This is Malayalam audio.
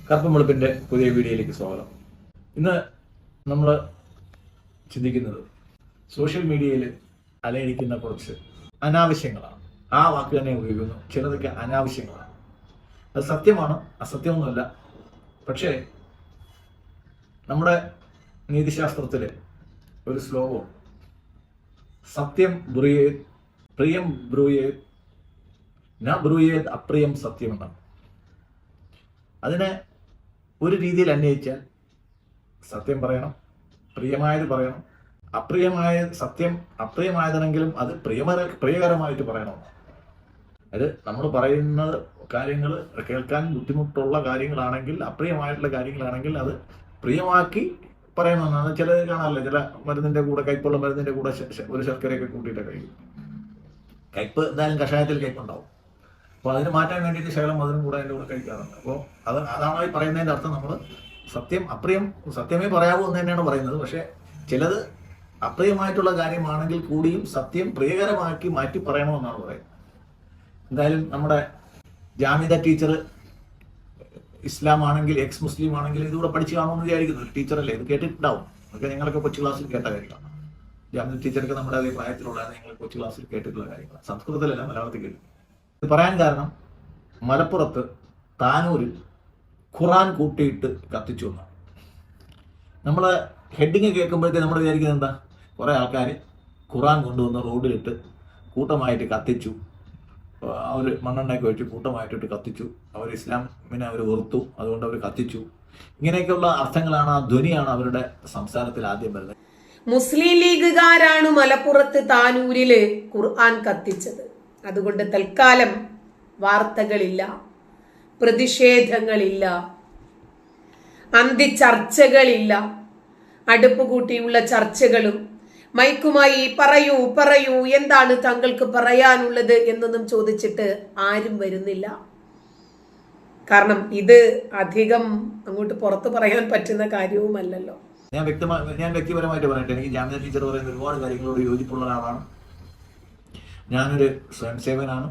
കറുപ്പും വെളുപ്പിൻ്റെ പുതിയ വീഡിയോയിലേക്ക് സ്വാഗതം. ഇന്ന് നമ്മൾ ചിന്തിക്കുന്നത് സോഷ്യൽ മീഡിയയിൽ അലയടിക്കുന്ന കുറച്ച് അനാവശ്യങ്ങളാണ്. ആ വാക്ക് തന്നെ ഉപയോഗിക്കുന്നു. ചിലതൊക്കെ അനാവശ്യങ്ങളാണ്. അത് സത്യമാണ്, അസത്യമൊന്നുമല്ല. പക്ഷേ നമ്മുടെ നീതിശാസ്ത്രത്തിൽ ഒരു ശ്ലോകം, സത്യം ബ്രൂയേത് പ്രിയം ബ്രൂയേത് ന ബ്രൂയേത് അപ്രിയം സത്യം എന്നാണ്. അതിനെ ഒരു രീതിയിൽ അന്വയിച്ചാൽ സത്യം പറയണം, പ്രിയമായത് പറയണം, സത്യം അപ്രിയമായതാണെങ്കിലും അത് പ്രിയകരമായിട്ട് പറയണം. അത് നമ്മൾ പറയുന്ന കാര്യങ്ങൾ കേൾക്കാൻ ബുദ്ധിമുട്ടുള്ള കാര്യങ്ങളാണെങ്കിൽ, അപ്രിയമായിട്ടുള്ള കാര്യങ്ങളാണെങ്കിൽ അത് പ്രിയമാക്കി പറയണമെന്നാണ്. ചിലത് കാണാമല്ലോ, ചില മരുന്നിന്റെ കൂടെ, കയ്പുള്ള മരുന്നിന്റെ കൂടെ ഒരു ശർക്കരയൊക്കെ കൂട്ടിയിട്ട് കഴിക്കും. കയ്പ് എന്തായാലും കഷായത്തിൽ കയ്പുണ്ടാവും. അപ്പോൾ അതിന് മാറ്റാൻ വേണ്ടിയിട്ട് ശകലം അതിനും കൂടെ അതിൻ്റെ കൂടെ കഴിക്കാറുണ്ട്. അപ്പോൾ അതാണ് ഈ പറയുന്നതിൻ്റെ അർത്ഥം. നമ്മൾ സത്യമേ പറയാവൂ എന്ന് തന്നെയാണ് പറയുന്നത്. പക്ഷേ ചിലത് അപ്രിയമായിട്ടുള്ള കാര്യമാണെങ്കിൽ കൂടിയും സത്യം പ്രിയകരമാക്കി മാറ്റി പറയണമെന്നാണ് പറയുന്നത്. എന്തായാലും നമ്മുടെ ജാമിദ ടീച്ചർ ഇസ്ലാം ആണെങ്കിൽ, എക്സ് മുസ്ലിം ആണെങ്കിൽ ഇതുകൂടെ പഠിച്ചു കാണുമെന്ന് വിചാരിക്കുന്നു. ഒരു ടീച്ചറല്ലേ, ഇത് കേട്ടിട്ടുണ്ടാവും. അതൊക്കെ ഞങ്ങളൊക്കെ കൊച്ചു ക്ലാസ്സിൽ കേട്ട കാര്യങ്ങളാണ്. ജാമിദ ടീച്ചറൊക്കെ നമ്മുടെ അതേ പ്രായത്തിലുള്ളതാണ്. ഞങ്ങൾ കൊച്ചു ക്ലാസ്സിൽ കേട്ടിട്ടുള്ള കാര്യങ്ങൾ. സംസ്കൃതത്തിലല്ല, മലയാളത്തിൽ കേട്ടു. ഇത് പറയാൻ കാരണം, മലപ്പുറത്ത് താനൂരിൽ ഖുറാൻ കൂട്ടിയിട്ട് കത്തിച്ചു എന്നാണ്. നമ്മൾ ഹെഡിങ് കേൾക്കുമ്പോഴത്തേക്ക് നമ്മൾ വിചാരിക്കുന്നത് എന്താ, കുറേ ആൾക്കാർ ഖുറാൻ കൊണ്ടുവന്ന് റോഡിലിട്ട് കൂട്ടമായിട്ട് കത്തിച്ചു, അവർ മണ്ണെണ്ണയൊക്കെ വെച്ച് കൂട്ടമായിട്ടിട്ട് കത്തിച്ചു, അവർ ഇസ്ലാമിനെ അവർ വെറുത്തു, അതുകൊണ്ട് അവർ കത്തിച്ചു. ഇങ്ങനെയൊക്കെയുള്ള അർത്ഥങ്ങളാണ്, ആ ധ്വനിയാണ് അവരുടെ സംസാരത്തിൽ ആദ്യം വരുന്നത്. മുസ്ലിം ലീഗുകാരാണ് മലപ്പുറത്ത് താനൂരില് ഖുർആൻ കത്തിച്ചത്. അതുകൊണ്ട് തൽക്കാലം വാർത്തകളില്ല, പ്രതിഷേധങ്ങളില്ല, അന്തിചർച്ചകളില്ല. അടുപ്പ് കൂട്ടിയുള്ള ചർച്ചകളും മൈക്കുമായി പറയൂ എന്താണ് താങ്കൾക്ക് പറയാനുള്ളത് എന്നൊന്നും ചോദിച്ചിട്ട് ആരും വരുന്നില്ല. കാരണം ഇത് അധികം അങ്ങോട്ട് പുറത്ത് പറയാൻ പറ്റുന്ന കാര്യവുമല്ലല്ലോ. ഞാൻ വ്യക്തിപരമായിട്ട് പറയട്ടെ, എനിക്ക് ജാമിദ ടീച്ചർ പറയുന്ന ഒരുപാട് കാര്യങ്ങളോട് യോജിപ്പുള്ള ഒരാളാണ്. ഞാനൊരു സ്വയംസേവനാണ്.